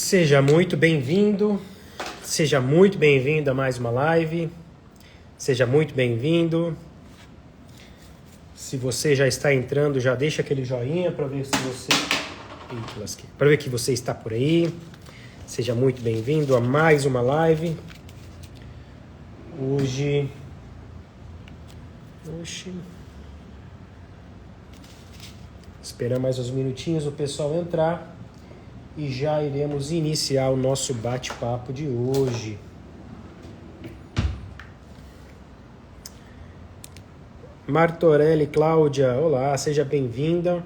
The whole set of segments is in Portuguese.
Seja muito bem-vindo, seja muito bem-vindo a mais uma live, seja muito bem-vindo. Se você já está entrando, já deixa aquele joinha para ver se você... para ver que você está por aí. Seja muito bem-vindo a mais uma live. Hoje... Esperar mais uns minutinhos o pessoal entrar e já iremos iniciar o nosso bate-papo de hoje. Martorelli, Cláudia, olá, seja bem-vinda.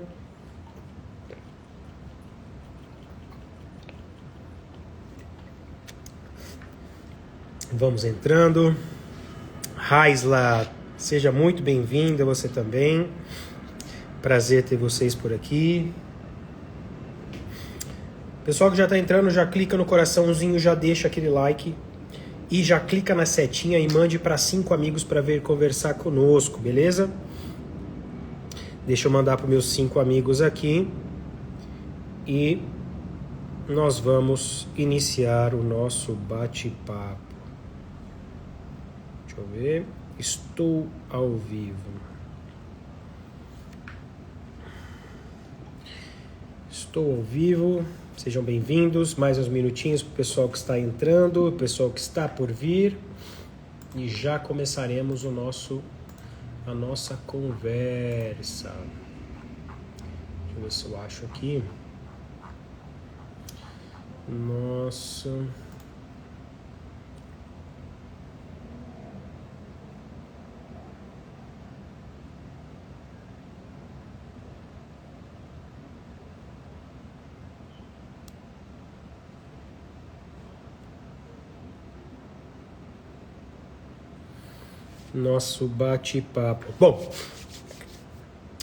Vamos entrando. Raisla, seja muito bem-vinda, você também. Prazer ter vocês por aqui. Pessoal que já está entrando, já clica no coraçãozinho, já deixa aquele like e já clica na setinha e mande para 5 amigos para vir conversar conosco, beleza? Deixa eu mandar para meus 5 amigos aqui e nós vamos iniciar o nosso bate-papo. Deixa eu ver. Estou ao vivo. Estou ao vivo. Sejam bem-vindos. Mais uns minutinhos para o pessoal que está entrando, o pessoal que está por vir. E já começaremos a nossa conversa. Deixa eu ver se eu acho aqui. Nossa... Nosso bate-papo. Bom,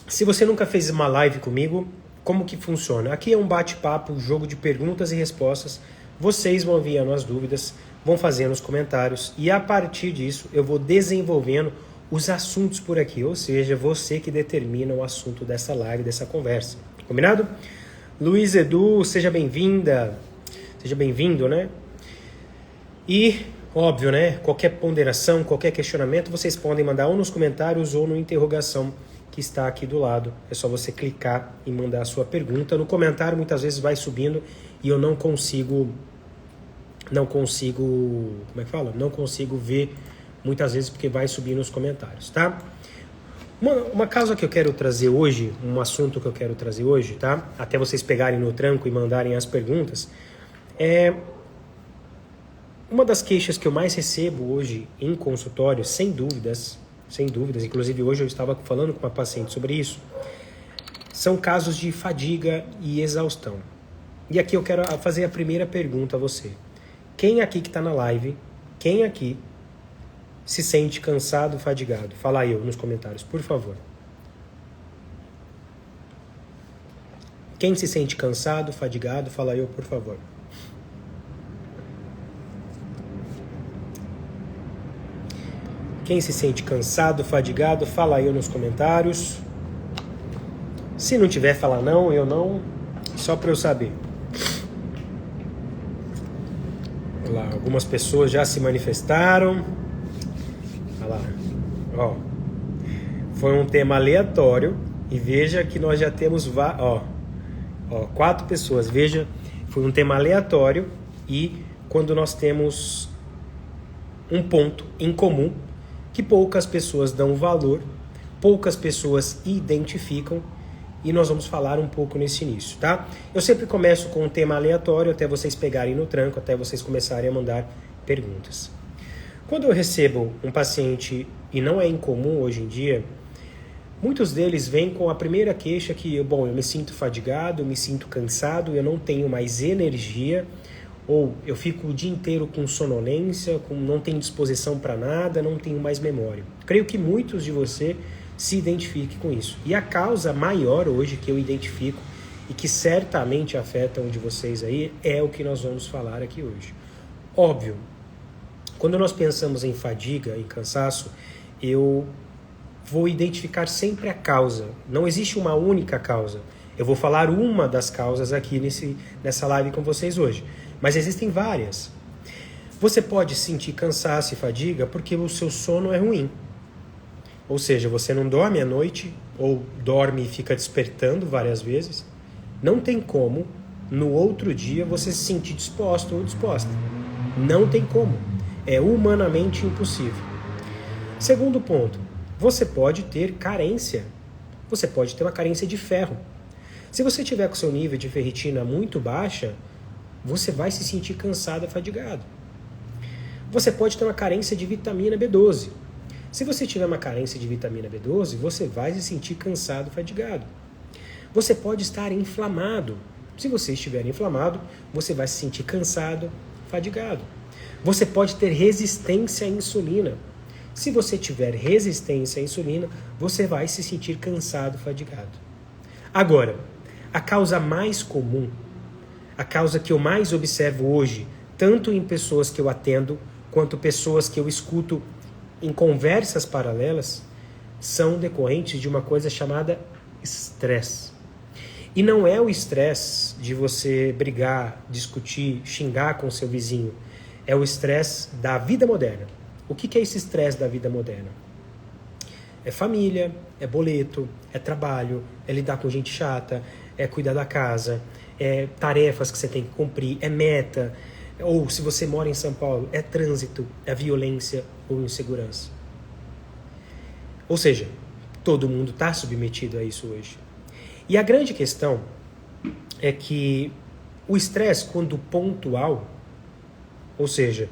se você nunca fez uma live comigo, como que funciona? Aqui é um bate-papo, um jogo de perguntas e respostas. Vocês vão enviando as dúvidas, vão fazendo os comentários e a partir disso eu vou desenvolvendo os assuntos por aqui, ou seja, você que determina o assunto dessa live, dessa conversa. Combinado? Luiz Edu, seja bem-vinda, seja bem-vindo, né? E... óbvio, né? Qualquer ponderação, qualquer questionamento, vocês podem mandar ou nos comentários ou no interrogação que está aqui do lado. É só você clicar e mandar a sua pergunta. No comentário, muitas vezes vai subindo e eu não consigo, como é que fala? Não consigo ver muitas vezes porque vai subir nos comentários, tá? Uma causa que eu quero trazer hoje, um assunto que eu quero trazer hoje, tá? Até vocês pegarem no tranco e mandarem as perguntas, é... uma das queixas que eu mais recebo hoje em consultório, sem dúvidas, inclusive hoje eu estava falando com uma paciente sobre isso, são casos de fadiga e exaustão. E aqui eu quero fazer a primeira pergunta a você. Quem aqui que está na live, quem aqui se sente cansado, fadigado? Fala eu nos comentários, por favor. Quem se sente cansado, fadigado, fala eu, por favor. Quem se sente cansado, fadigado, fala aí nos comentários. Se não tiver, fala não, eu não, só para eu saber. Olha lá, algumas pessoas já se manifestaram. Olha lá, ó. Foi um tema aleatório e veja que nós já temos, 4 pessoas. Veja, foi um tema aleatório e quando nós temos um ponto em comum, que poucas pessoas dão valor, poucas pessoas identificam e nós vamos falar um pouco nesse início, tá? Eu sempre começo com um tema aleatório até vocês pegarem no tranco, até vocês começarem a mandar perguntas. Quando eu recebo um paciente, e não é incomum hoje em dia, muitos deles vêm com a primeira queixa que, eu me sinto fadigado, eu me sinto cansado, eu não tenho mais energia, ou eu fico o dia inteiro com sonolência, não tenho disposição para nada, não tenho mais memória. Creio que muitos de vocês se identifiquem com isso. E a causa maior hoje que eu identifico e que certamente afeta um de vocês aí é o que nós vamos falar aqui hoje. Óbvio, quando nós pensamos em fadiga, em cansaço, eu vou identificar sempre a causa. Não existe uma única causa. Eu vou falar uma das causas aqui nessa live com vocês hoje. mas existem várias. Você pode sentir cansaço e fadiga porque o seu sono é ruim. Ou seja, você não dorme à noite, ou dorme e fica despertando várias vezes. Não tem como, no outro dia, você se sentir disposto ou disposta. Não tem como. É humanamente impossível. Segundo ponto, você pode ter carência. Você pode ter uma carência de ferro. Se você tiver com seu nível de ferritina muito baixa, você vai se sentir cansado e fadigado. Você pode ter uma carência de vitamina B12. Se você tiver uma carência de vitamina B12, você vai se sentir cansado e fadigado. Você pode estar inflamado. Se você estiver inflamado, você vai se sentir cansado, fadigado. Você pode ter resistência à insulina. Se você tiver resistência à insulina, você vai se sentir cansado, fadigado. Agora, a causa mais comum, a causa que eu mais observo hoje, tanto em pessoas que eu atendo, quanto pessoas que eu escuto em conversas paralelas, são decorrentes de uma coisa chamada estresse. E não é o estresse de você brigar, discutir, xingar com seu vizinho. É o estresse da vida moderna. O que é esse estresse da vida moderna? É família, é boleto, é trabalho, é lidar com gente chata, é cuidar da casa, é tarefas que você tem que cumprir, é meta. Ou, se você mora em São Paulo, é trânsito, é violência ou insegurança. Ou seja, todo mundo está submetido a isso hoje. E a grande questão é que o estresse, quando pontual, ou seja,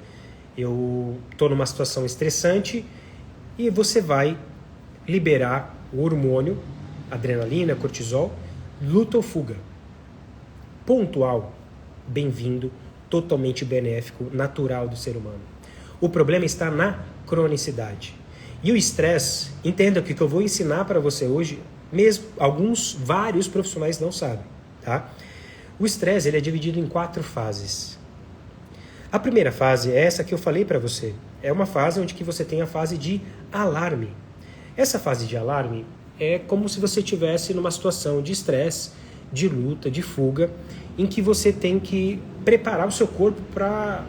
eu estou numa situação estressante e você vai liberar o hormônio, adrenalina, cortisol, luta ou fuga. Pontual, bem-vindo, totalmente benéfico, natural do ser humano. O problema está na cronicidade. E o estresse, entenda que o que eu vou ensinar para você hoje, mesmo vários profissionais não sabem, tá? O estresse, ele é dividido em 4 fases. A primeira fase é essa que eu falei para você. É uma fase onde que você tem a fase de alarme. Essa fase de alarme é como se você estivesse numa situação de estresse, de luta, de fuga, em que você tem que preparar o seu corpo para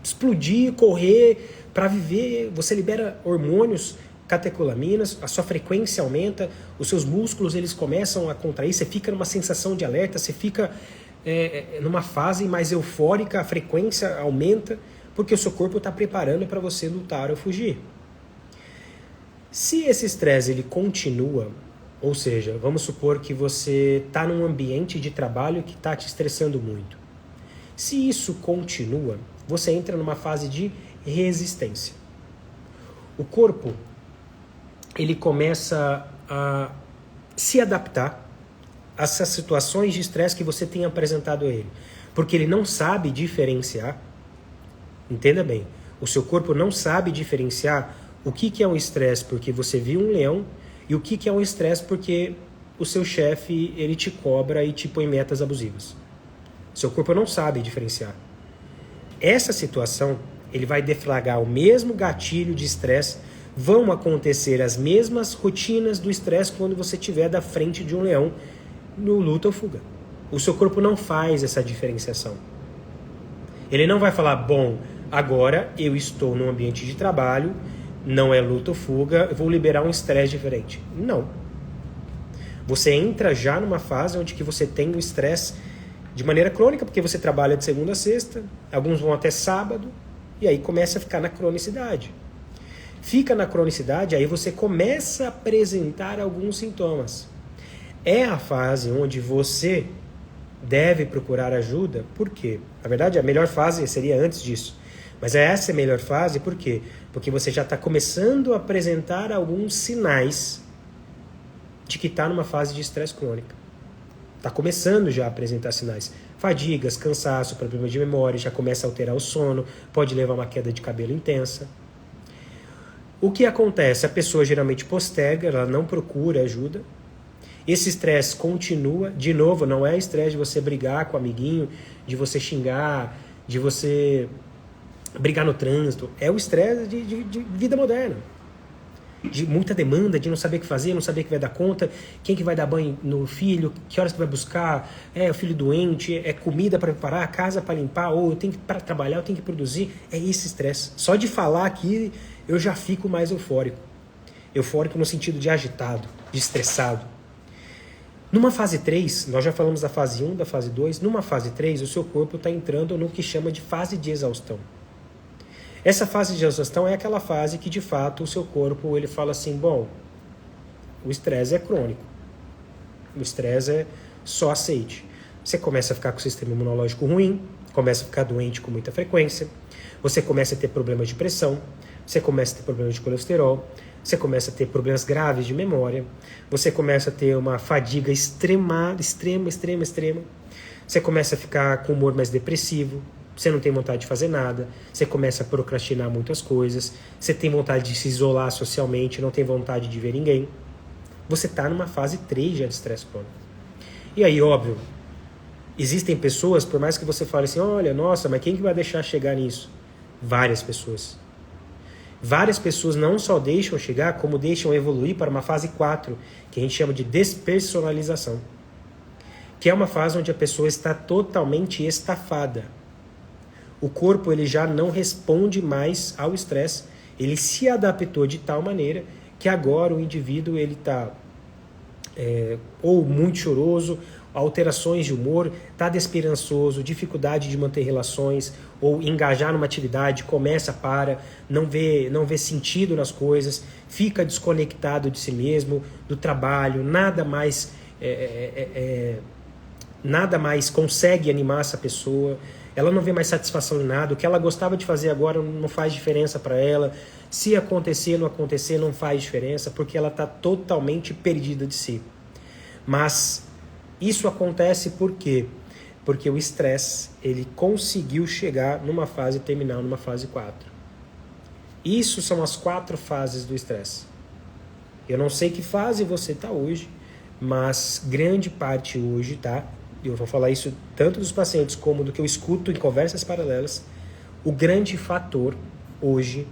explodir, correr, para viver. Você libera hormônios, catecolaminas, a sua frequência aumenta, os seus músculos eles começam a contrair, você fica numa sensação de alerta, você fica numa fase mais eufórica, a frequência aumenta, porque o seu corpo está preparando para você lutar ou fugir. Se esse estresse ele continua, ou seja, vamos supor que você está num ambiente de trabalho que está te estressando muito. Se isso continua, você entra numa fase de resistência. O corpo ele começa a se adaptar a essas situações de estresse que você tem apresentado a ele. Porque ele não sabe diferenciar, entenda bem, o seu corpo não sabe diferenciar o que é um estresse porque você viu um leão e o que é um estresse porque o seu chefe ele te cobra e te põe metas abusivas. Seu corpo não sabe diferenciar. Essa situação, ele vai deflagrar o mesmo gatilho de estresse, vão acontecer as mesmas rotinas do estresse quando você estiver da frente de um leão no luta ou fuga. O seu corpo não faz essa diferenciação. Ele não vai falar, bom, agora eu estou num ambiente de trabalho, não é luta ou fuga, eu vou liberar um estresse diferente. Não. Você entra já numa fase onde que você tem o estresse de maneira crônica, porque você trabalha de segunda a sexta, alguns vão até sábado, e aí começa a ficar na cronicidade. Fica na cronicidade, aí você começa a apresentar alguns sintomas. É a fase onde você deve procurar ajuda, por quê? Na verdade, a melhor fase seria antes disso. Mas essa é a melhor fase, por quê? Porque você já está começando a apresentar alguns sinais de que está numa fase de estresse crônico. Está começando já a apresentar sinais. Fadigas, cansaço, problema de memória, já começa a alterar o sono, pode levar a uma queda de cabelo intensa. O que acontece? A pessoa geralmente posterga, ela não procura ajuda. Esse estresse continua. De novo, não é estresse de você brigar com o amiguinho, de você xingar, de você brigar no trânsito. É o estresse de vida moderna. de muita demanda, de não saber o que fazer, não saber o que vai dar conta, quem que vai dar banho no filho, que horas que vai buscar, o filho doente, é comida para preparar, casa para limpar, ou eu tenho que para trabalhar, eu tenho que produzir. É esse estresse. Só de falar aqui eu já fico mais eufórico. Eufórico no sentido de agitado, de estressado. Numa fase 3, nós já falamos da fase 1, da fase 2, numa fase 3 o seu corpo está entrando no que chama de fase de exaustão. Essa fase de exaustão é aquela fase que, de fato, o seu corpo ele fala assim, bom, o estresse é crônico, o estresse é só aceite. Você começa a ficar com o sistema imunológico ruim, começa a ficar doente com muita frequência, você começa a ter problemas de pressão, você começa a ter problemas de colesterol, você começa a ter problemas graves de memória, você começa a ter uma fadiga extrema, você começa a ficar com humor mais depressivo, você não tem vontade de fazer nada, você começa a procrastinar muitas coisas, você tem vontade de se isolar socialmente, não tem vontade de ver ninguém. Você está numa fase 3 já de estresse crônico. E aí, óbvio, existem pessoas, por mais que você fale assim, olha, nossa, mas quem que vai deixar chegar nisso? Várias pessoas. Várias pessoas não só deixam chegar, como deixam evoluir para uma fase 4, que a gente chama de despersonalização. Que é uma fase onde a pessoa está totalmente estafada. O corpo ele já não responde mais ao estresse, ele se adaptou de tal maneira que agora o indivíduo ele está ou muito choroso, alterações de humor, está desesperançoso, dificuldade de manter relações ou engajar numa atividade, começa, não vê sentido nas coisas, fica desconectado de si mesmo, do trabalho, nada mais consegue animar essa pessoa. Ela não vê mais satisfação em nada, o que ela gostava de fazer agora não faz diferença para ela. Se acontecer, não faz diferença, porque ela está totalmente perdida de si. Mas isso acontece por quê? Porque o estresse, ele conseguiu chegar numa fase terminal, numa fase 4. Isso são as 4 fases do estresse. Eu não sei que fase você está hoje, mas grande parte hoje está. Eu vou falar isso tanto dos pacientes como do que eu escuto em conversas paralelas, o grande fator hoje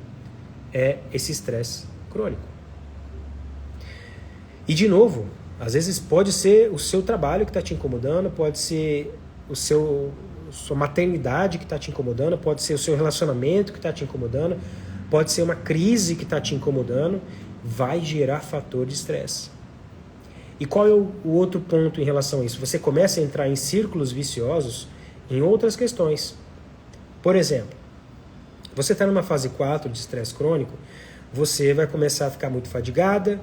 é esse estresse crônico. E de novo, às vezes pode ser o seu trabalho que está te incomodando, pode ser sua maternidade que está te incomodando, pode ser o seu relacionamento que está te incomodando, pode ser uma crise que está te incomodando, vai gerar fator de estresse. E qual é o outro ponto em relação a isso? Você começa a entrar em círculos viciosos em outras questões. Por exemplo, você está numa fase 4 de estresse crônico, você vai começar a ficar muito fadigada,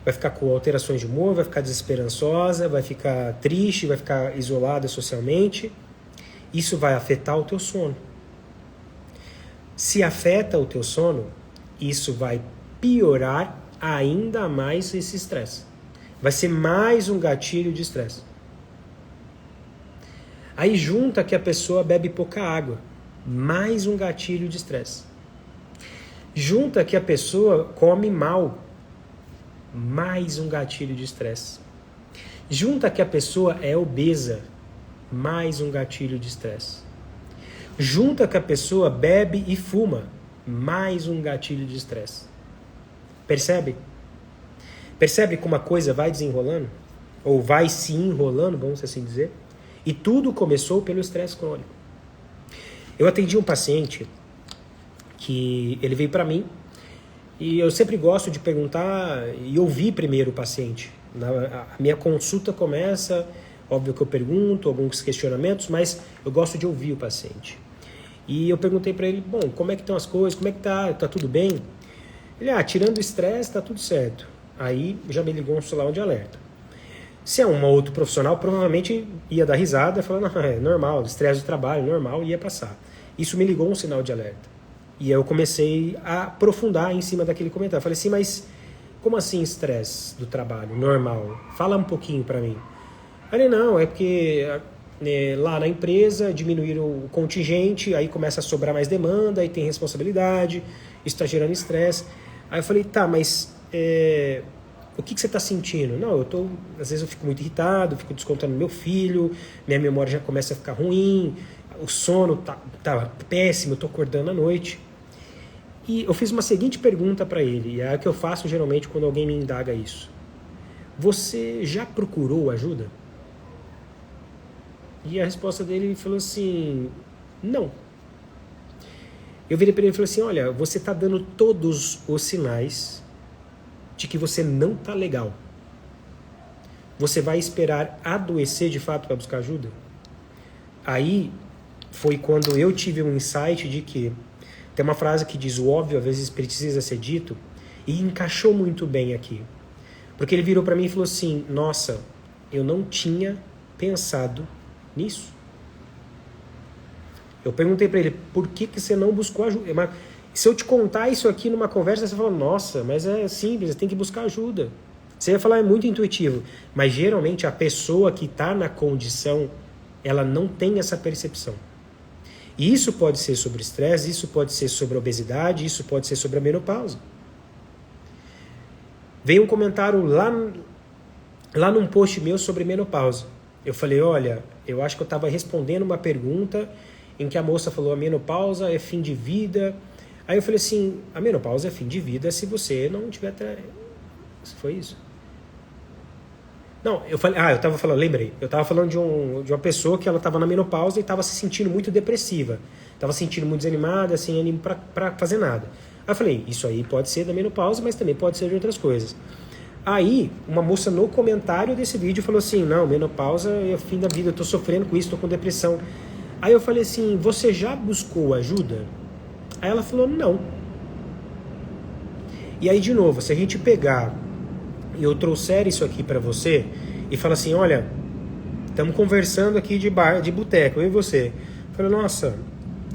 vai ficar com alterações de humor, vai ficar desesperançosa, vai ficar triste, vai ficar isolada socialmente. Isso vai afetar o teu sono. Se afeta o teu sono, isso vai piorar ainda mais esse estresse. Vai ser mais um gatilho de estresse. Aí junta que a pessoa bebe pouca água. Mais um gatilho de estresse. Junta que a pessoa come mal. Mais um gatilho de estresse. Junta que a pessoa é obesa. Mais um gatilho de estresse. Junta que a pessoa bebe e fuma. Mais um gatilho de estresse. Percebe? Percebe como a coisa vai desenrolando? Ou vai se enrolando, vamos assim dizer? E tudo começou pelo estresse crônico. Eu atendi um paciente que ele veio para mim e eu sempre gosto de perguntar e ouvir primeiro o paciente. A minha consulta começa, óbvio que eu pergunto alguns questionamentos, mas eu gosto de ouvir o paciente. E eu perguntei para ele, bom, como é que estão as coisas, como é que tá tudo bem? Ele, tirando o estresse, tá tudo certo. Aí já me ligou um sinal de alerta. Se é um outro profissional, provavelmente ia dar risada, falando, é normal, estresse do trabalho, normal, ia passar. Isso me ligou um sinal de alerta. E aí eu comecei a aprofundar em cima daquele comentário. Falei assim, mas como assim estresse do trabalho, normal? Fala um pouquinho para mim. Ele, não, é porque lá na empresa diminuíram o contingente, aí começa a sobrar mais demanda, aí tem responsabilidade, isso está gerando estresse. Aí eu falei, tá, mas o que você está sentindo? Não, às vezes eu fico muito irritado, fico descontando no meu filho, minha memória já começa a ficar ruim, o sono tá péssimo, eu estou acordando à noite. E eu fiz uma seguinte pergunta para ele, e é a que eu faço geralmente quando alguém me indaga isso. Você já procurou ajuda? E a resposta dele falou assim, não. Eu virei para ele e falei assim, olha, você está dando todos os sinais de que você não está legal. Você vai esperar adoecer de fato para buscar ajuda? Aí foi quando eu tive um insight de que tem uma frase que diz o óbvio às vezes precisa ser dito, e encaixou muito bem aqui. Porque ele virou para mim e falou assim, nossa, eu não tinha pensado nisso. Eu perguntei para ele, por que você não buscou ajuda? Mas se eu te contar isso aqui numa conversa, você fala, nossa, mas é simples, você tem que buscar ajuda. Você vai falar, é muito intuitivo. Mas geralmente a pessoa que está na condição, ela não tem essa percepção. E isso pode ser sobre estresse, isso pode ser sobre obesidade, isso pode ser sobre a menopausa. Veio um comentário lá num post meu sobre menopausa. Eu falei, olha, eu acho que eu estava respondendo uma pergunta em que a moça falou, a menopausa é fim de vida. Aí eu falei assim, a menopausa é fim de vida se você não tiver... Foi isso? Não, eu falei, eu estava falando, lembrei, eu estava falando de uma pessoa que ela estava na menopausa e estava se sentindo muito depressiva, estava se sentindo muito desanimada, sem ânimo para fazer nada. Aí eu falei, isso aí pode ser da menopausa, mas também pode ser de outras coisas. Aí, uma moça no comentário desse vídeo falou assim, não, menopausa é o fim da vida, eu estou sofrendo com isso, estou com depressão. Aí eu falei assim, você já buscou ajuda? Aí ela falou, não. E aí, de novo, se a gente pegar e eu trouxer isso aqui para você e falar assim, olha, estamos conversando aqui de bar, de boteco, eu e você. Eu falei, nossa,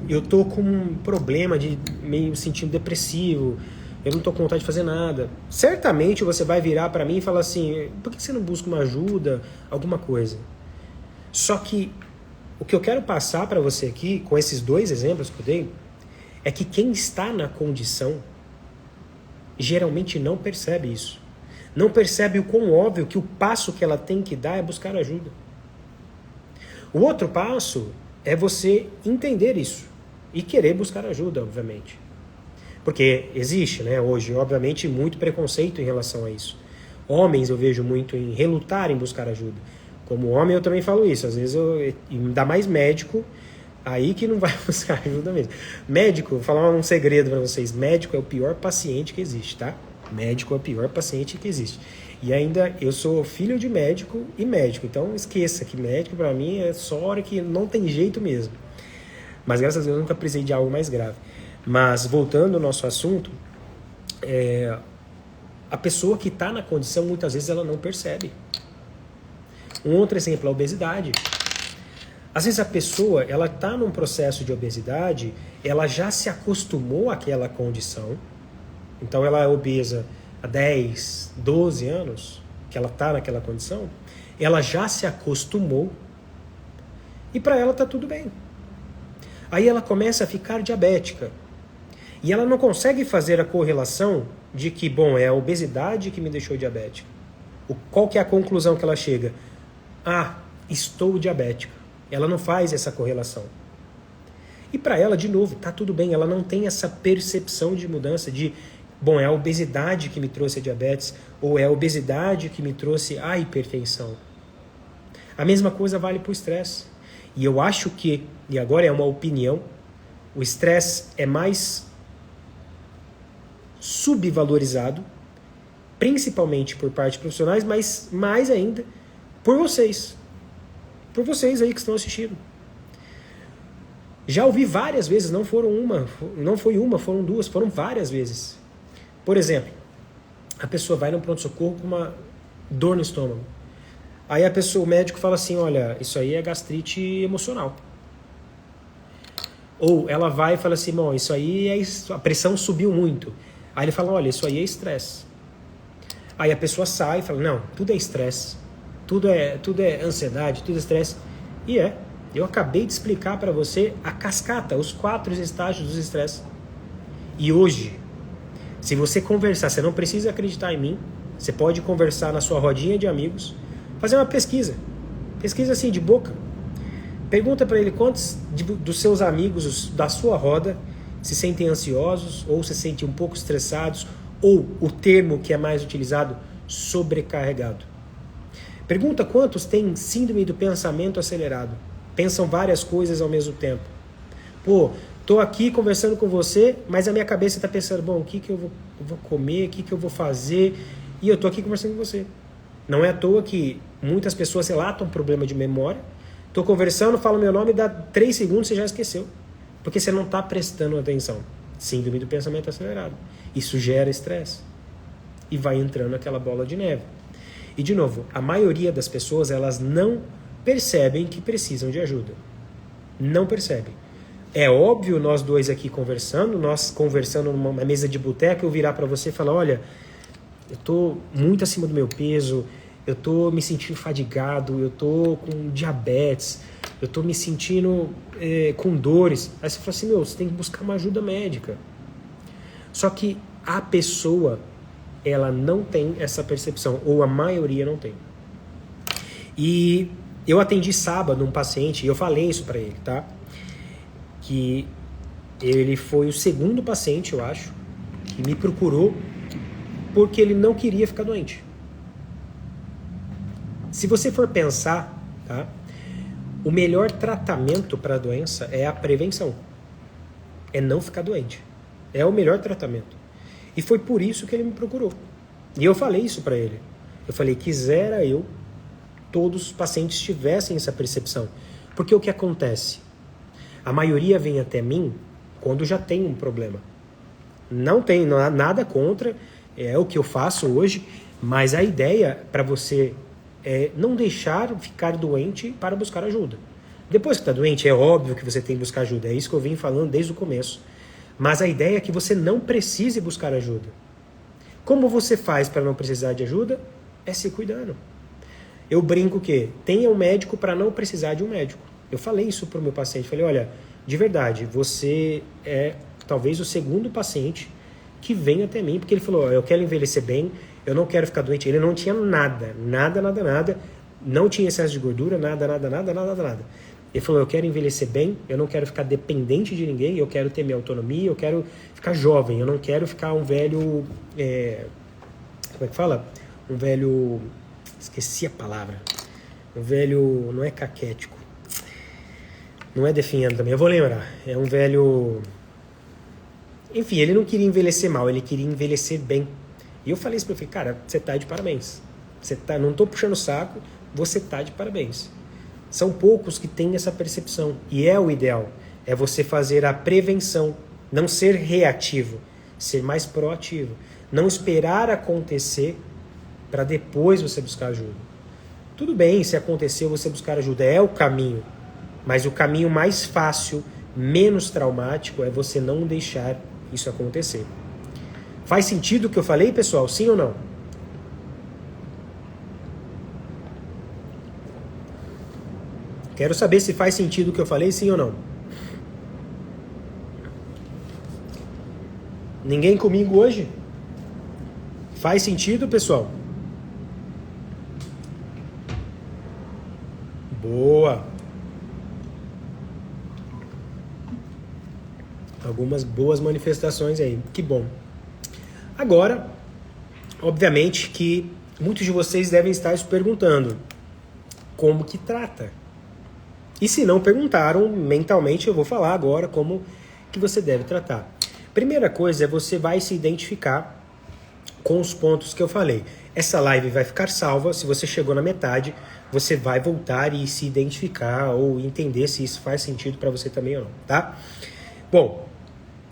eu tô com um problema de meio sentindo depressivo, eu não tô com vontade de fazer nada. Certamente você vai virar para mim e falar assim, por que você não busca uma ajuda, alguma coisa? Só que o que eu quero passar para você aqui, com esses dois exemplos que eu dei, é que quem está na condição geralmente não percebe isso. Não percebe o quão óbvio que o passo que ela tem que dar é buscar ajuda. O outro passo é você entender isso e querer buscar ajuda, obviamente. Porque existe, né, hoje, obviamente, muito preconceito em relação a isso. Homens eu vejo muito em relutar em buscar ajuda. Como homem eu também falo isso. Às vezes, ainda mais médico, aí que não vai buscar ajuda mesmo. Médico, vou falar um segredo para vocês. Médico é o pior paciente que existe, tá? Médico é o pior paciente que existe. E ainda, eu sou filho de médico e médico. Então, esqueça que médico, para mim, é só hora que não tem jeito mesmo. Mas, graças a Deus, eu nunca precisei de algo mais grave. Mas, voltando ao nosso assunto, a pessoa que está na condição, muitas vezes, ela não percebe. Um outro exemplo é a obesidade. Às vezes, a pessoa, ela está num processo de obesidade, ela já se acostumou àquela condição. Então ela é obesa há 10, 12 anos, que ela está naquela condição, ela já se acostumou e para ela está tudo bem. Aí ela começa a ficar diabética e ela não consegue fazer a correlação de que, bom, é a obesidade que me deixou diabética. Qual que é a conclusão que ela chega? Estou diabética. Ela não faz essa correlação. E para ela, de novo, está tudo bem, ela não tem essa percepção de mudança de bom, é a obesidade que me trouxe a diabetes, ou é a obesidade que me trouxe a hipertensão. A mesma coisa vale para o estresse. E eu acho que, e agora é uma opinião, o estresse é mais subvalorizado, principalmente por parte de profissionais, mas mais ainda por vocês. Por vocês aí que estão assistindo. Já ouvi várias vezes, não foi uma, foram duas, foram várias vezes. Por exemplo, a pessoa vai no pronto-socorro com uma dor no estômago. Aí o médico fala assim, olha, isso aí é gastrite emocional. Ou ela vai e fala assim, bom, isso aí a pressão subiu muito. Aí ele fala, olha, isso aí é estresse. Aí a pessoa sai e fala, não, tudo é estresse. Tudo é ansiedade, tudo é estresse. E eu acabei de explicar para você a cascata, os 4 estágios dos estresse. E hoje, se você conversar, você não precisa acreditar em mim, você pode conversar na sua rodinha de amigos, fazer uma pesquisa assim de boca. Pergunta para ele quantos dos seus amigos da sua roda se sentem ansiosos ou se sentem um pouco estressados, ou o termo que é mais utilizado, sobrecarregado. Pergunta quantos têm síndrome do pensamento acelerado. Pensam várias coisas ao mesmo tempo. Pô, tô aqui conversando com você, mas a minha cabeça está pensando, bom, o que eu vou comer, o que eu vou fazer, e eu tô aqui conversando com você. Não é à toa que muitas pessoas relatam problema de memória. Tô conversando, falo meu nome, dá 3 segundos, você já esqueceu. Porque você não está prestando atenção. Síndrome do pensamento acelerado. Isso gera estresse. E vai entrando aquela bola de neve. E, de novo, a maioria das pessoas, elas não percebem que precisam de ajuda. Não percebem. É óbvio nós dois aqui conversando, numa mesa de boteco, eu virar para você e falar, olha, eu estou muito acima do meu peso, eu estou me sentindo fadigado, eu estou com diabetes, eu estou me sentindo com dores. Aí você fala assim, você tem que buscar uma ajuda médica. Só que a pessoa, ela não tem essa percepção, ou a maioria não tem. E eu atendi sábado um paciente, e eu falei isso para ele, tá? Que ele foi o segundo paciente, eu acho, que me procurou porque ele não queria ficar doente. Se você for pensar, tá? O melhor tratamento para a doença é a prevenção. É não ficar doente. É o melhor tratamento. E foi por isso que ele me procurou. E eu falei isso para ele. Eu falei, quisera eu todos os pacientes tivessem essa percepção. Porque o que acontece? A maioria vem até mim quando já tem um problema. Não tem nada contra, é o que eu faço hoje, mas a ideia para você é não deixar ficar doente para buscar ajuda. Depois que está doente, é óbvio que você tem que buscar ajuda. É isso que eu vim falando desde o começo. Mas a ideia é que você não precise buscar ajuda. Como você faz para não precisar de ajuda? É se cuidando. Eu brinco que tenha um médico para não precisar de um médico. Eu falei isso para o meu paciente. Falei, olha, de verdade, você é talvez o segundo paciente que vem até mim, porque ele falou, eu quero envelhecer bem, eu não quero ficar doente. Ele não tinha nada. Não tinha excesso de gordura, nada. Ele falou, eu quero envelhecer bem, eu não quero ficar dependente de ninguém, eu quero ter minha autonomia, eu quero ficar jovem, eu não quero ficar um velho... como é que fala? Um velho... Esqueci a palavra. Um velho... Não é caquético. Não é definhando também, eu vou lembrar. É um velho... Enfim, ele não queria envelhecer mal, ele queria envelhecer bem. E eu falei isso pra ele, cara, você tá de parabéns. Não tô puxando o saco, você tá de parabéns. São poucos que têm essa percepção. E é o ideal. É você fazer a prevenção. Não ser reativo. Ser mais proativo. Não esperar acontecer para depois você buscar ajuda. Tudo bem se acontecer você buscar ajuda. É o caminho. Mas o caminho mais fácil, menos traumático, é você não deixar isso acontecer. Faz sentido o que eu falei, pessoal? Sim ou não? Quero saber se faz sentido o que eu falei, sim ou não. Ninguém comigo hoje? Faz sentido, pessoal? Boa! Algumas boas manifestações aí, que bom. Agora, obviamente que muitos de vocês devem estar se perguntando como que trata. E se não perguntaram, mentalmente eu vou falar agora como que você deve tratar. Primeira coisa é você vai se identificar com os pontos que eu falei. Essa live vai ficar salva, se você chegou na metade, você vai voltar e se identificar ou entender se isso faz sentido para você também ou não, tá? Bom,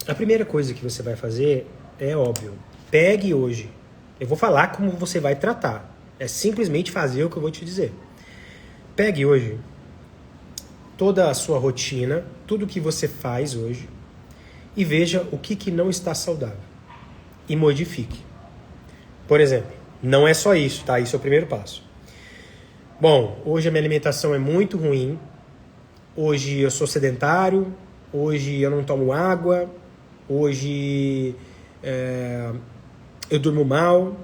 a primeira coisa que você vai fazer é óbvio. Pegue hoje. Eu vou falar como você vai tratar. É simplesmente fazer o que eu vou te dizer. Pegue hoje toda a sua rotina, tudo que você faz hoje e veja o que não está saudável e modifique. Por exemplo, não é só isso, tá? Isso é o primeiro passo. Bom, hoje a minha alimentação é muito ruim, hoje eu sou sedentário, hoje eu não tomo água, hoje eu durmo mal.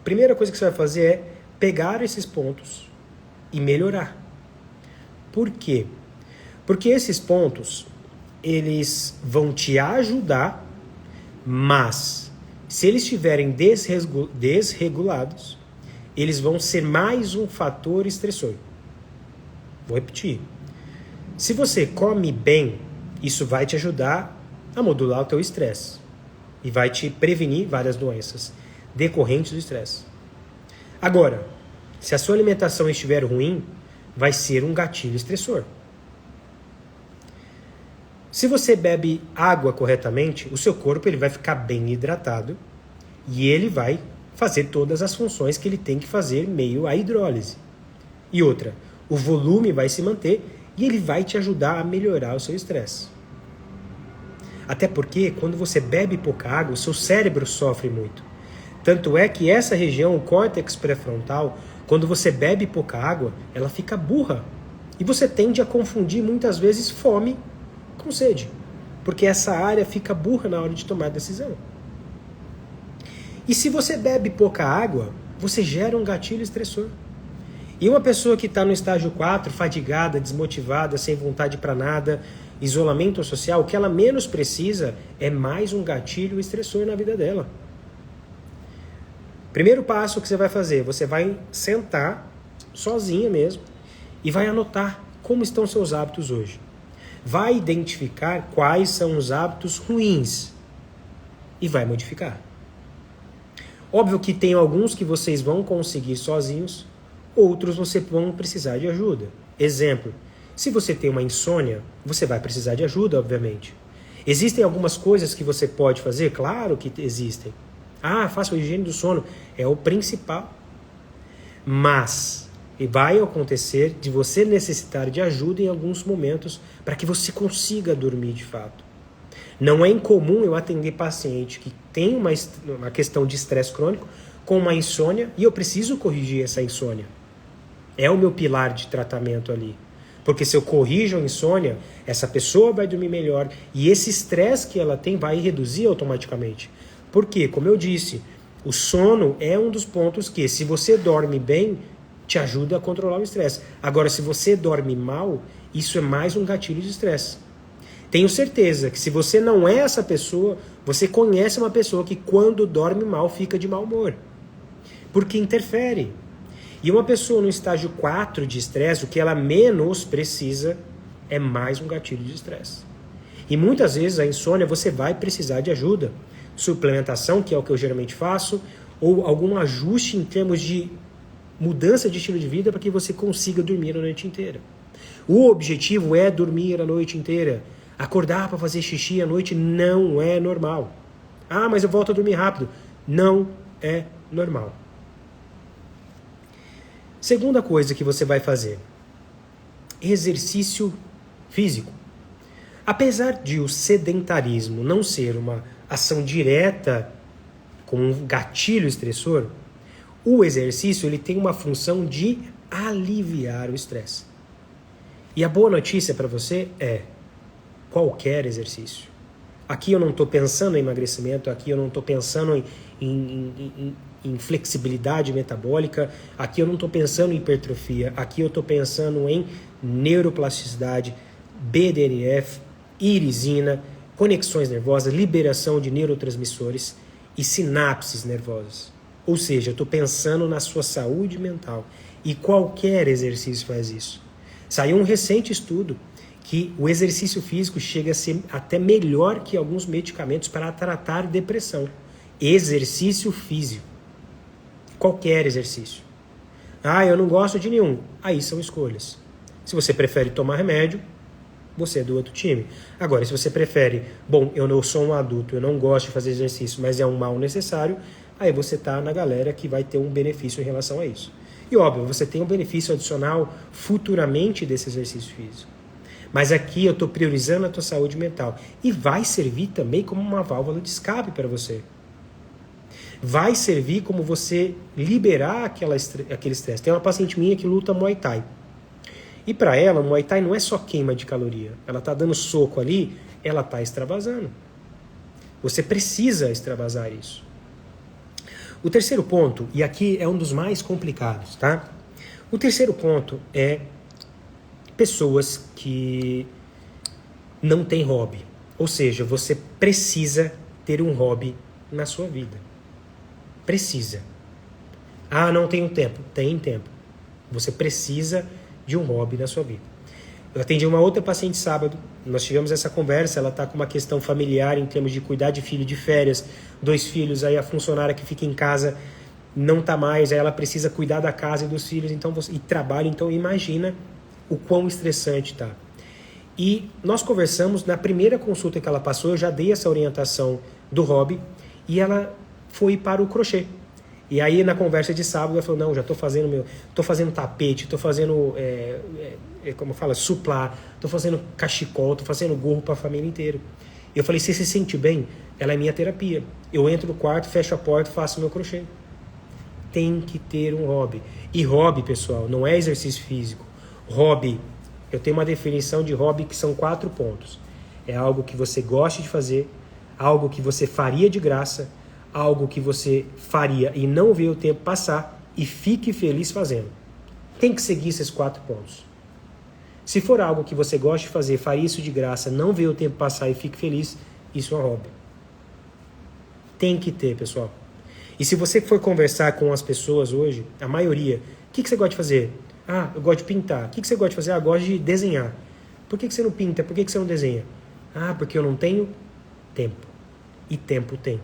Primeira coisa que você vai fazer é pegar esses pontos e melhorar. Por quê? Porque esses pontos, eles vão te ajudar, mas se eles estiverem desregulados, eles vão ser mais um fator estressor. Vou repetir. Se você come bem, isso vai te ajudar a modular o teu estresse e vai te prevenir várias doenças decorrentes do estresse. Agora, se a sua alimentação estiver ruim, vai ser um gatilho estressor. Se você bebe água corretamente, o seu corpo ele vai ficar bem hidratado e ele vai fazer todas as funções que ele tem que fazer meio à hidrólise. E outra, o volume vai se manter e ele vai te ajudar a melhorar o seu estresse. Até porque, quando você bebe pouca água, o seu cérebro sofre muito. Tanto é que essa região, o córtex pré-frontal, quando você bebe pouca água, ela fica burra. E você tende a confundir muitas vezes fome com sede. Porque essa área fica burra na hora de tomar decisão. E se você bebe pouca água, você gera um gatilho estressor. E uma pessoa que está no estágio 4, fadigada, desmotivada, sem vontade para nada, isolamento social, o que ela menos precisa é mais um gatilho estressor na vida dela. Primeiro passo que você vai fazer, você vai sentar sozinha mesmo e vai anotar como estão seus hábitos hoje. Vai identificar quais são os hábitos ruins e vai modificar. Óbvio que tem alguns que vocês vão conseguir sozinhos, outros você vão precisar de ajuda. Exemplo, se você tem uma insônia, você vai precisar de ajuda, obviamente. Existem algumas coisas que você pode fazer? Claro que existem. Faça a higiene do sono, é o principal. Mas vai acontecer de você necessitar de ajuda em alguns momentos para que você consiga dormir de fato. Não é incomum eu atender paciente que tem uma questão de estresse crônico com uma insônia e eu preciso corrigir essa insônia. É o meu pilar de tratamento ali. Porque se eu corrijo a insônia, essa pessoa vai dormir melhor e esse estresse que ela tem vai reduzir automaticamente. Porque, como eu disse, o sono é um dos pontos que, se você dorme bem, te ajuda a controlar o estresse. Agora, se você dorme mal, isso é mais um gatilho de estresse. Tenho certeza que se você não é essa pessoa, você conhece uma pessoa que quando dorme mal fica de mau humor. Porque interfere. E uma pessoa no estágio 4 de estresse, o que ela menos precisa é mais um gatilho de estresse. E muitas vezes a insônia você vai precisar de ajuda. Suplementação, que é o que eu geralmente faço, ou algum ajuste em termos de mudança de estilo de vida para que você consiga dormir a noite inteira. O objetivo é dormir a noite inteira. Acordar para fazer xixi à noite não é normal. Mas eu volto a dormir rápido. Não é normal. Segunda coisa que você vai fazer. Exercício físico. Apesar de o sedentarismo não ser uma ação direta com um gatilho estressor, o exercício ele tem uma função de aliviar o estresse. E a boa notícia para você é qualquer exercício. Aqui eu não estou pensando em emagrecimento, aqui eu não estou pensando em flexibilidade metabólica, aqui eu não estou pensando em hipertrofia, aqui eu estou pensando em neuroplasticidade, BDNF, irisina, conexões nervosas, liberação de neurotransmissores e sinapses nervosas. Ou seja, eu estou pensando na sua saúde mental e qualquer exercício faz isso. Saiu um recente estudo que o exercício físico chega a ser até melhor que alguns medicamentos para tratar depressão. Exercício físico. Qualquer exercício. Eu não gosto de nenhum. Aí são escolhas. Se você prefere tomar remédio, você é do outro time. Agora, se você prefere, eu não sou um adulto, eu não gosto de fazer exercício, mas é um mal necessário, aí você está na galera que vai ter um benefício em relação a isso. E óbvio, você tem um benefício adicional futuramente desse exercício físico. Mas aqui eu estou priorizando a tua saúde mental. E vai servir também como uma válvula de escape para você. Vai servir como você liberar aquele estresse. Tem uma paciente minha que luta Muay Thai. E para ela, Muay Thai não é só queima de caloria. Ela está dando soco ali, ela está extravasando. Você precisa extravasar isso. O terceiro ponto, e aqui é um dos mais complicados, tá? O terceiro ponto é pessoas que não tem hobby. Ou seja, você precisa ter um hobby na sua vida. Precisa. Ah, não tenho tempo. Tem tempo. Você precisa de um hobby na sua vida. Eu atendi uma outra paciente sábado, nós tivemos essa conversa, ela está com uma questão familiar em termos de cuidar de filho de férias, 2 filhos, aí a funcionária que fica em casa não está mais, aí ela precisa cuidar da casa e dos filhos e trabalho, então imagina o quão estressante está. E nós conversamos, na primeira consulta que ela passou, eu já dei essa orientação do hobby, e ela foi para o crochê. E aí na conversa de sábado ela falou, não, já estou fazendo tapete, estou fazendo, como fala, suplá, estou fazendo cachecol, estou fazendo gorro para a família inteira. E eu falei, você se sente bem? Ela é minha terapia. Eu entro no quarto, fecho a porta e faço meu crochê. Tem que ter um hobby. E hobby, pessoal, não é exercício físico. Hobby, eu tenho uma definição de hobby que são 4 pontos. É algo que você gosta de fazer, algo que você faria de graça, algo que você faria e não vê o tempo passar e fique feliz fazendo. Tem que seguir esses 4 pontos. Se for algo que você gosta de fazer, faria isso de graça, não vê o tempo passar e fique feliz, isso é um hobby. Tem que ter, pessoal. E se você for conversar com as pessoas hoje, a maioria, o que você gosta de fazer? Ah, eu gosto de pintar. O que você gosta de fazer? Ah, eu gosto de desenhar. Por que você não pinta? Por que você não desenha? Ah, porque eu não tenho tempo. E tempo tem.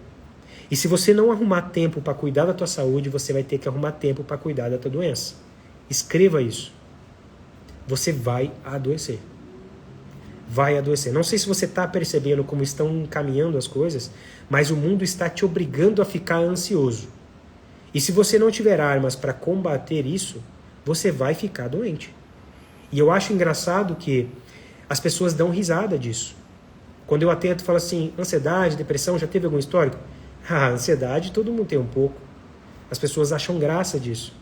E se você não arrumar tempo para cuidar da tua saúde, você vai ter que arrumar tempo para cuidar da tua doença. Escreva isso. Você vai adoecer. Vai adoecer. Não sei se você está percebendo como estão encaminhando as coisas, mas o mundo está te obrigando a ficar ansioso. E se você não tiver armas para combater isso, você vai ficar doente. E eu acho engraçado que as pessoas dão risada disso. Quando eu atento e falo assim, ansiedade, depressão, já teve algum histórico? Ah, ansiedade todo mundo tem um pouco. As pessoas acham graça disso.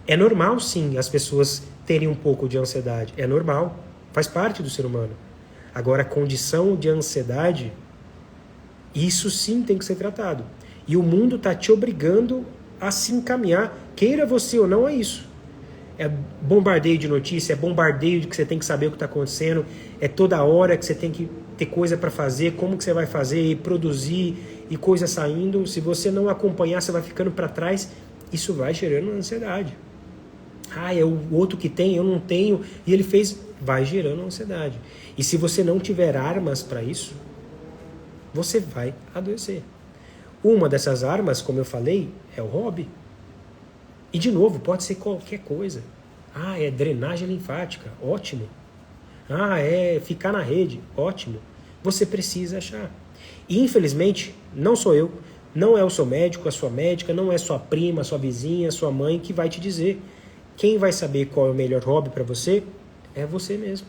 É normal, sim, as pessoas terem um pouco de ansiedade. É normal. Faz parte do ser humano. Agora, a condição de ansiedade, isso sim tem que ser tratado. E o mundo está te obrigando a se encaminhar, queira você ou não, é isso. É bombardeio de notícia, é bombardeio de que você tem que saber o que está acontecendo, é toda hora que você tem que ter coisa para fazer, como que você vai fazer, e produzir, e coisa saindo. Se você não acompanhar, você vai ficando para trás, isso vai gerando ansiedade. Ah, é o outro que tem, eu não tenho, e ele fez, vai gerando ansiedade. E se você não tiver armas para isso, você vai adoecer. Uma dessas armas, como eu falei, é o hobby. E de novo, pode ser qualquer coisa. Ah, é drenagem linfática, ótimo. Ah, é ficar na rede, ótimo. Você precisa achar. E infelizmente, não sou eu, não é o seu médico, a sua médica, não é sua prima, sua vizinha, sua mãe que vai te dizer. Quem vai saber qual é o melhor hobby para você é você mesmo.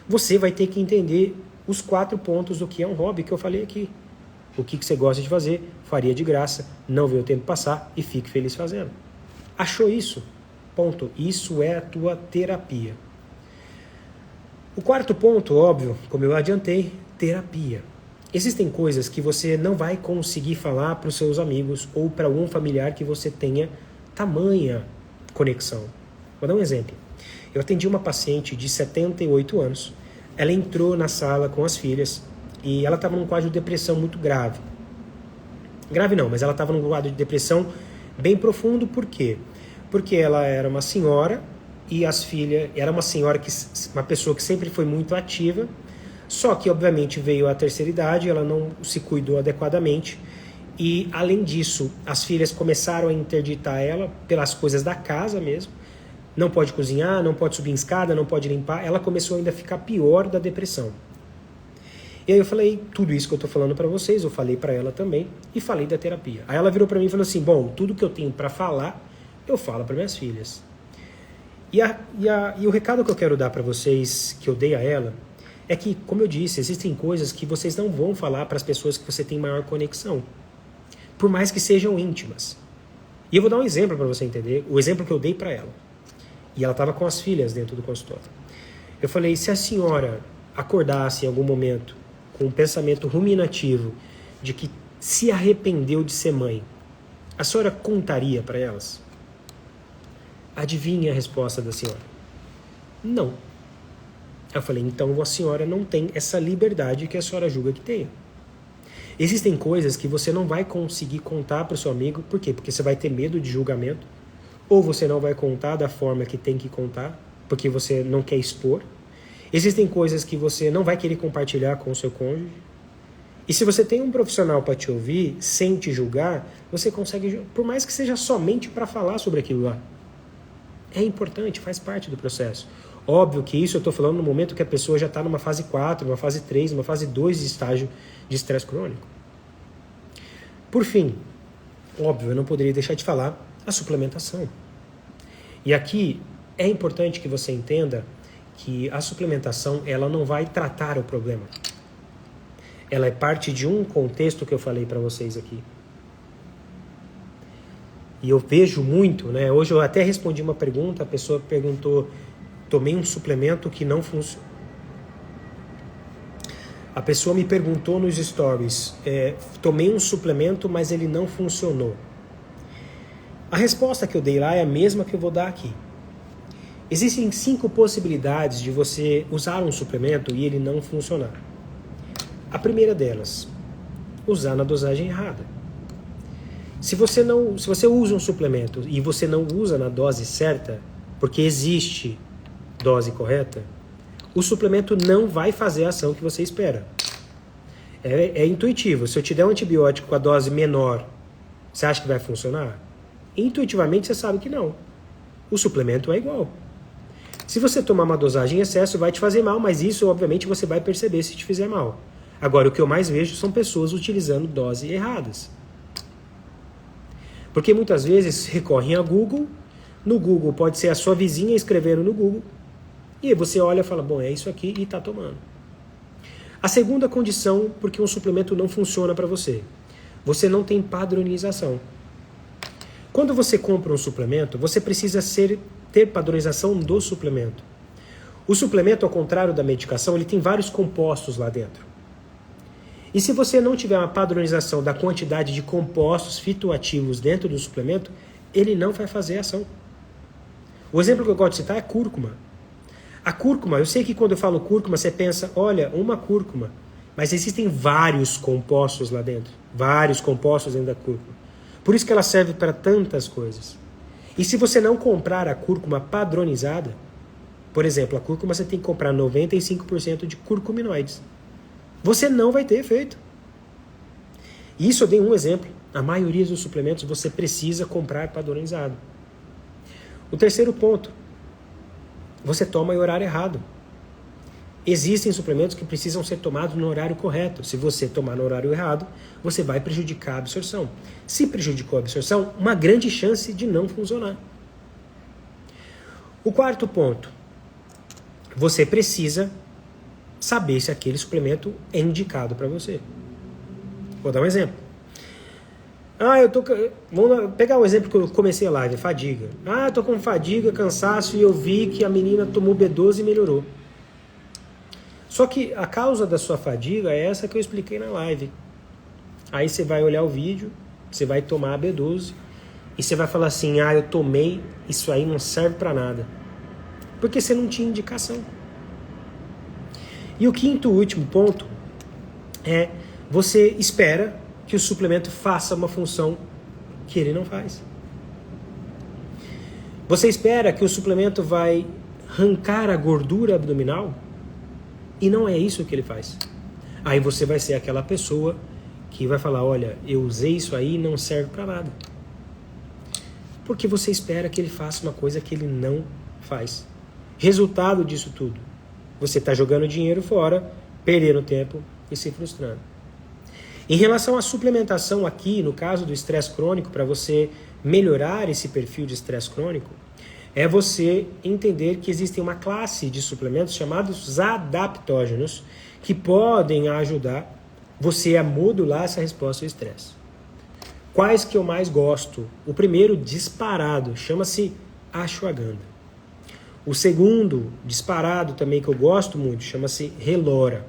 Você vai ter que entender os 4 pontos do que é um hobby que eu falei aqui. O que você gosta de fazer, faria de graça, não vê o tempo passar e fique feliz fazendo. Achou isso? Ponto. Isso é a tua terapia. O 4º ponto, óbvio, como eu adiantei, terapia. Existem coisas que você não vai conseguir falar para os seus amigos ou para algum familiar que você tenha tamanha conexão. Vou dar um exemplo. Eu atendi uma paciente de 78 anos. Ela entrou na sala com as filhas e ela estava num quadro de depressão muito grave. Grave não, mas ela estava num quadro de depressão bem profundo. Por quê? Porque ela era uma senhora e as filhas... Era uma senhora, uma pessoa que sempre foi muito ativa, só que obviamente veio a terceira idade, ela não se cuidou adequadamente. E, além disso, as filhas começaram a interditar ela pelas coisas da casa mesmo. Não pode cozinhar, não pode subir em escada, não pode limpar. Ela começou ainda a ficar pior da depressão. E aí eu falei, tudo isso que eu estou falando para vocês, eu falei para ela também, e falei da terapia. Aí ela virou para mim e falou assim, bom, tudo que eu tenho para falar, eu falo para minhas filhas. E o recado que eu quero dar para vocês, que eu dei a ela, é que, como eu disse, existem coisas que vocês não vão falar para as pessoas que você tem maior conexão. Por mais que sejam íntimas. E eu vou dar um exemplo para você entender, o exemplo que eu dei para ela. E ela estava com as filhas dentro do consultório. Eu falei, se a senhora acordasse em algum momento com um pensamento ruminativo de que se arrependeu de ser mãe, a senhora contaria para elas? Adivinha a resposta da senhora? Não. Eu falei, então a senhora não tem essa liberdade que a senhora julga que tenha. Existem coisas que você não vai conseguir contar para o seu amigo, por quê? Porque você vai ter medo de julgamento, ou você não vai contar da forma que tem que contar, porque você não quer expor. Existem coisas que você não vai querer compartilhar com o seu cônjuge. E se você tem um profissional para te ouvir, sem te julgar, você consegue, por mais que seja somente para falar sobre aquilo lá. É importante, faz parte do processo. Óbvio que isso eu estou falando no momento que a pessoa já está numa fase 4, numa fase 3, numa fase 2 de estágio de estresse crônico. Por fim, óbvio, eu não poderia deixar de falar a suplementação. E aqui é importante que você entenda que a suplementação ela não vai tratar o problema. Ela é parte de um contexto que eu falei para vocês aqui. E eu vejo muito, né? Hoje eu até respondi uma pergunta, a pessoa perguntou, tomei um suplemento que não funciona. A pessoa me perguntou nos stories, tomei um suplemento, mas ele não funcionou. A resposta que eu dei lá é a mesma que eu vou dar aqui. Existem 5 possibilidades de você usar um suplemento e ele não funcionar. A primeira delas, usar na dosagem errada. Se você usa um suplemento e você não usa na dose certa, porque existe dose correta, o suplemento não vai fazer a ação que você espera. É intuitivo. Se eu te der um antibiótico com a dose menor, você acha que vai funcionar? Intuitivamente você sabe que não. O suplemento é igual. Se você tomar uma dosagem em excesso, vai te fazer mal, mas isso, obviamente, você vai perceber se te fizer mal. Agora, o que eu mais vejo são pessoas utilizando doses erradas. Porque muitas vezes recorrem a Google, no Google pode ser a sua vizinha escrevendo no Google, e aí você olha e fala, bom, é isso aqui e está tomando. A segunda condição, porque um suplemento não funciona para você, você não tem padronização. Quando você compra um suplemento, você precisa ter padronização do suplemento. O suplemento, ao contrário da medicação, ele tem vários compostos lá dentro. E se você não tiver uma padronização da quantidade de compostos fitoativos dentro do suplemento, ele não vai fazer ação. O exemplo que eu gosto de citar é cúrcuma. A cúrcuma, eu sei que quando eu falo cúrcuma, você pensa, olha, uma cúrcuma. Mas existem vários compostos lá dentro. Vários compostos dentro da cúrcuma. Por isso que ela serve para tantas coisas. E se você não comprar a cúrcuma padronizada, por exemplo, a cúrcuma você tem que comprar 95% de curcuminoides. Você não vai ter efeito. Isso eu dei um exemplo. A maioria dos suplementos você precisa comprar padronizado. O terceiro ponto, você toma em horário errado. Existem suplementos que precisam ser tomados no horário correto. Se você tomar no horário errado, você vai prejudicar a absorção. Se prejudicou a absorção, uma grande chance de não funcionar. O quarto ponto, você precisa saber se aquele suplemento é indicado para você. Vou dar um exemplo. Vamos pegar o exemplo que eu comecei a live, fadiga. Eu tô com fadiga, cansaço e eu vi que a menina tomou B12 e melhorou. Só que a causa da sua fadiga é essa que eu expliquei na live. Aí você vai olhar o vídeo, você vai tomar a B12 e você vai falar assim, eu tomei, isso aí não serve para nada. Porque você não tinha indicação. E o quinto e último ponto é você espera que o suplemento faça uma função que ele não faz. Você espera que o suplemento vai arrancar a gordura abdominal e não é isso que ele faz. Aí você vai ser aquela pessoa que vai falar, olha, eu usei isso aí e não serve para nada. Porque você espera que ele faça uma coisa que ele não faz. Resultado disso tudo, você está jogando dinheiro fora, perdendo tempo e se frustrando. Em relação à suplementação aqui, no caso do estresse crônico, para você melhorar esse perfil de estresse crônico, é você entender que existe uma classe de suplementos chamados adaptógenos que podem ajudar você a modular essa resposta ao estresse. Quais que eu mais gosto? O primeiro, disparado, chama-se ashwagandha. O segundo, disparado também, que eu gosto muito, chama-se relora.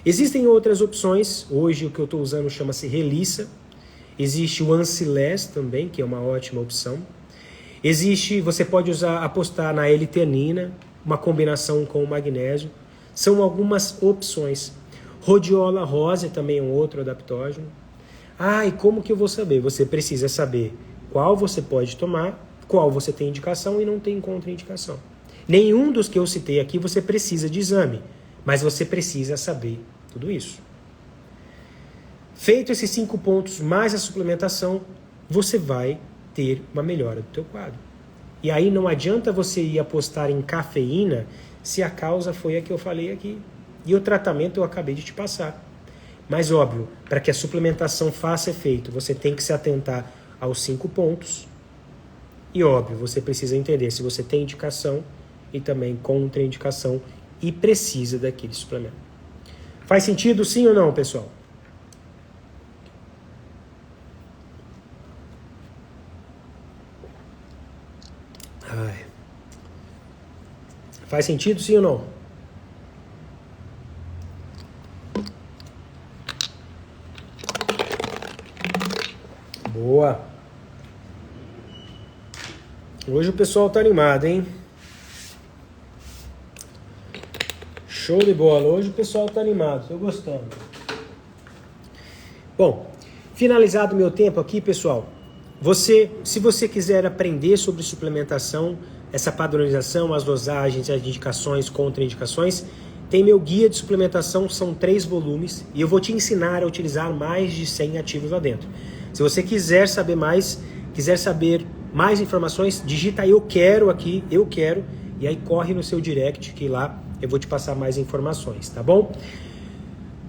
Existem outras opções, hoje o que eu estou usando chama-se relissa. Existe o ancilés também, que é uma ótima opção. Você pode apostar na L-teanina, uma combinação com o magnésio. São algumas opções. Rhodiola rosa também é um outro adaptógeno. E como que eu vou saber? Você precisa saber qual você pode tomar, qual você tem indicação e não tem contraindicação. Nenhum dos que eu citei aqui você precisa de exame, mas você precisa saber tudo isso. Feito esses 5 pontos mais a suplementação, você vai ter uma melhora do teu quadro. E aí não adianta você ir apostar em cafeína se a causa foi a que eu falei aqui. E o tratamento eu acabei de te passar. Mas óbvio, para que a suplementação faça efeito, você tem que se atentar aos 5 pontos. E óbvio, você precisa entender se você tem indicação e também contraindicação e precisa daquele suplemento. Faz sentido sim ou não, pessoal? Faz sentido sim ou não? Boa! Hoje o pessoal tá animado, hein? Show de bola! Hoje o pessoal tá animado, tô gostando. Bom, finalizado o meu tempo aqui, pessoal, se você quiser aprender sobre suplementação, essa padronização, as dosagens, as indicações, contraindicações, tem meu guia de suplementação, são 3 volumes, e eu vou te ensinar a utilizar mais de 100 ativos lá dentro. Se você quiser saber mais informações, digita eu quero aqui, eu quero, e aí corre no seu direct, que lá eu vou te passar mais informações, tá bom?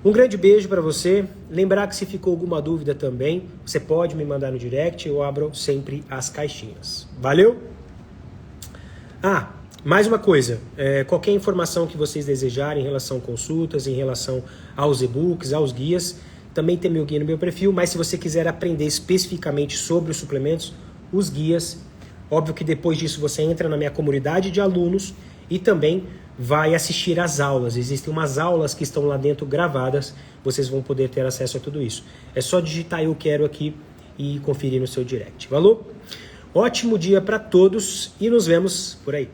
Um grande beijo para você. Lembrar que se ficou alguma dúvida também, você pode me mandar no direct, eu abro sempre as caixinhas. Valeu? Mais uma coisa, qualquer informação que vocês desejarem em relação a consultas, em relação aos e-books, aos guias, também tem meu guia no meu perfil, mas se você quiser aprender especificamente sobre os suplementos, os guias, óbvio que depois disso você entra na minha comunidade de alunos e também vai assistir às aulas. Existem umas aulas que estão lá dentro gravadas, vocês vão poder ter acesso a tudo isso. É só digitar eu quero aqui e conferir no seu direct. Valeu? Ótimo dia para todos e nos vemos por aí.